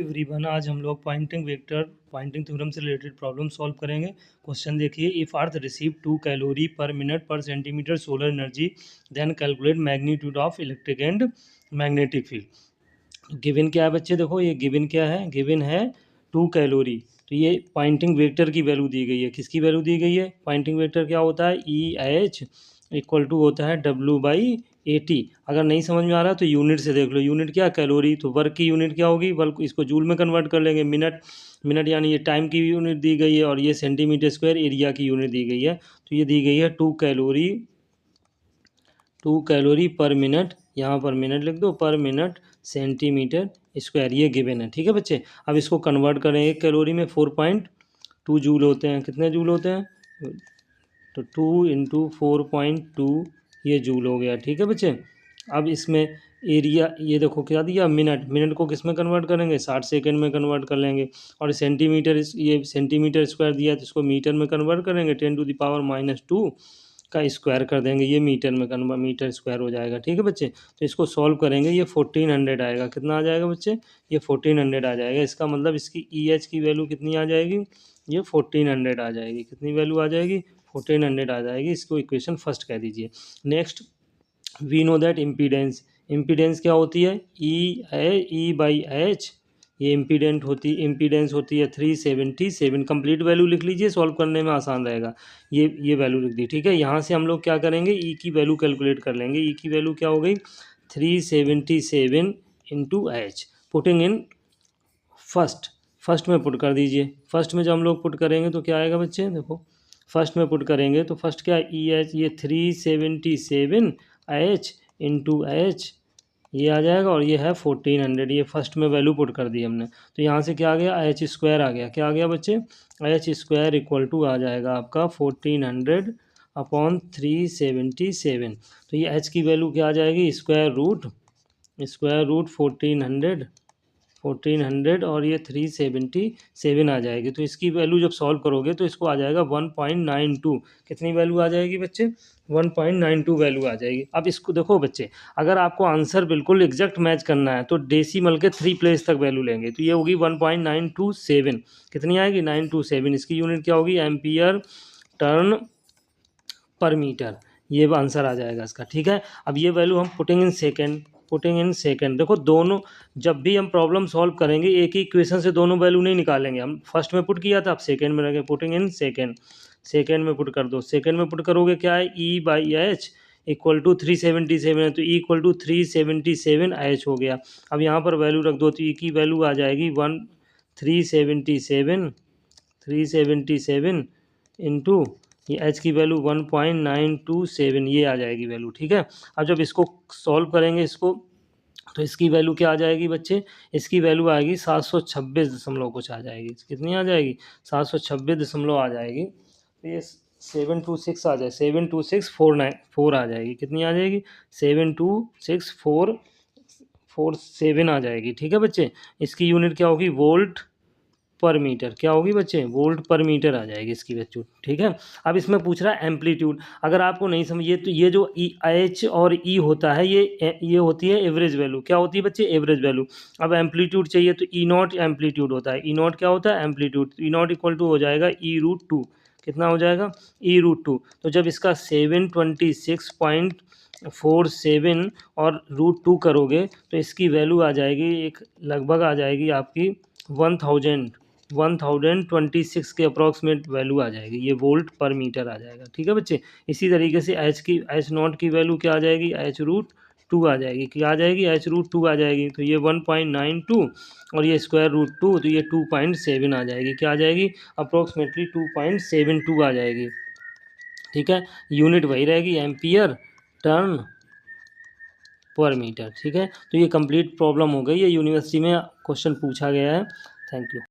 Everyone, आज हम लोग पॉइंटिंग थ्योरम से रिलेटेड प्रॉब्लम सॉल्व करेंगे। क्वेश्चन देखिए, if earth receive 2 calorie per minute per centimetre solar energy, then calculate magnitude of electric and magnetic field. Given क्या है बच्चे? देखो ये गिवन क्या है, गिवन है 2 कैलोरी। तो ये पॉइंटिंग वेक्टर की वैल्यू दी गई है। किसकी वैल्यू दी गई है? पॉइंटिंग वेक्टर क्या होता है? EH इक्वल टू होता है W/AT। अगर नहीं समझ में आ रहा तो यूनिट से देख लो। यूनिट क्या? कैलोरी। तो वर्क की यूनिट क्या होगी? वर्क इसको जूल में कन्वर्ट कर लेंगे। मिनट यानी ये टाइम की यूनिट दी गई है, और ये सेंटीमीटर स्क्वायर एरिया की यूनिट दी गई है। तो ये दी गई है 2 कैलोरी पर मिनट। यहाँ पर मिनट लिख दो, पर मिनट सेंटीमीटर स्क्वायर, ये गिवन है। ठीक है बच्चे, अब इसको कन्वर्ट करें। 1 कैलोरी में 4.2 जूल होते हैं। कितने जूल होते हैं? तो 2 इंटू 4.2 ये जूल हो गया। ठीक है बच्चे, अब इसमें एरिया ये देखो क्या दिया? मिनट को किस में कन्वर्ट करेंगे? 60 सेकेंड में कन्वर्ट कर लेंगे। और सेंटीमीटर, ये सेंटीमीटर स्क्वायर दिया तो इसको मीटर में कन्वर्ट करेंगे। 10⁻⁻2 का स्क्वायर कर देंगे, ये मीटर स्क्वायर हो जाएगा। ठीक है बच्चे, तो इसको सॉल्व करेंगे, ये 1400 आएगा। कितना आ जाएगा बच्चे? ये 1400 आ जाएगा। इसका मतलब इसकी EH की वैल्यू कितनी आ जाएगी? ये 1400 आ जाएगी। कितनी वैल्यू आ जाएगी? 1400 आ जाएगी। इसको इक्वेशन फर्स्ट कह दीजिए। Next, we know that impedance क्या होती है? E/H। ये इम्पीडेंस होती है 377। कंप्लीट वैल्यू लिख लीजिए, सॉल्व करने में आसान रहेगा। ये वैल्यू लिख दी। ठीक है, यहाँ से हम लोग क्या करेंगे? E की वैल्यू कैलकुलेट कर लेंगे। E की वैल्यू क्या हो गई? 377 into H। Putting in first में पुट कर दीजिए। फर्स्ट में जब हम लोग पुट करेंगे तो क्या आएगा बच्चे? देखो, फर्स्ट में पुट करेंगे तो फर्स्ट क्या? EH, ये 377 H इंटू H, ये आ जाएगा, और ये है 1400। ये फर्स्ट में वैल्यू पुट कर दी हमने। तो यहाँ से क्या आ गया? H स्क्वायर आ गया। क्या आ गया बच्चे? H स्क्वायर इक्वल टू आ जाएगा आपका 1400 अपॉन 377। तो ये H की वैल्यू क्या आ जाएगी? स्क्वायर रूट 1400 और ये 377 आ जाएगी। तो इसकी वैल्यू जब सॉल्व करोगे तो इसको आ जाएगा 1.92। कितनी वैल्यू आ जाएगी बच्चे? 1.92 वैल्यू आ जाएगी। अब इसको देखो बच्चे, अगर आपको आंसर बिल्कुल एग्जैक्ट मैच करना है तो डेसिमल के 3 प्लेस तक वैल्यू लेंगे। तो ये होगी 1.927। कितनी आएगी? 927। इसकी यूनिट क्या होगी? एम्पियर टर्न पर मीटर। ये आंसर आ जाएगा इसका। ठीक है, अब ये वैल्यू हम पुटिंग इन सेकेंड। देखो, दोनों जब भी हम प्रॉब्लम सॉल्व करेंगे एक ही इक्वेशन से दोनों वैल्यू नहीं निकालेंगे। हम फर्स्ट में पुट किया था, अब सेकेंड में रखें। पुटिंग इन सेकेंड में पुट कर दो। सेकेंड में पुट करोगे क्या है? E/H इक्वल टू 377 है, तो E इक्वल टू 377 H हो गया। अब यहाँ पर वैल्यू रख दो, तो E की वैल्यू आ जाएगी 377 इंटू ये H की वैल्यू 1.927, ये आ जाएगी वैल्यू। ठीक है, अब जब इसको सॉल्व करेंगे तो इसकी वैल्यू क्या आ जाएगी बच्चे? इसकी वैल्यू आएगी 726 कुछ आ जाएगी। कितनी आ जाएगी? 726 आ जाएगी। तो ये 726 आ जाए, 72649 आ जाएगी। कितनी आ जाएगी? 72647 आ जाएगी। ठीक है बच्चे, इसकी यूनिट क्या होगी? वोल्ट पर मीटर। क्या होगी बच्चे? वोल्ट पर मीटर आ जाएगी इसकी वैल्यू। ठीक है, अब इसमें पूछ रहा है एम्पलीट्यूड। अगर आपको नहीं समझिए तो ये जो EH और E होता है, ये होती है एवरेज वैल्यू। क्या होती है बच्चे? Average value. अब एम्पलीट्यूड चाहिए तो E0 एम्पलीट्यूड होता है। E0 क्या होता है? एम्पलीट्यूड। E0 इक्वल टू हो जाएगा E√2। कितना हो जाएगा? E√2। तो जब इसका 726.47 और √2 करोगे तो इसकी वैल्यू आ जाएगी, एक लगभग आ जाएगी आपकी 1026 के अप्रॉक्सीमेट वैल्यू आ जाएगी। ये वोल्ट पर मीटर आ जाएगा। ठीक है बच्चे, इसी तरीके से H0 की वैल्यू क्या आ जाएगी? H√2 आ जाएगी। क्या आ जाएगी? H√2 आ जाएगी। तो ये 1.92 और ये स्क्वायर रूट 2, तो ये 2.7 आ जाएगी। क्या आ जाएगी? अप्रॉक्सीमेटली 2.72 आ जाएगी। ठीक है, यूनिट वही रहेगी, एम्पियर टर्न पर मीटर। ठीक है, तो ये कंप्लीट प्रॉब्लम हो गई। ये यूनिवर्सिटी में क्वेश्चन पूछा गया है। Thank you.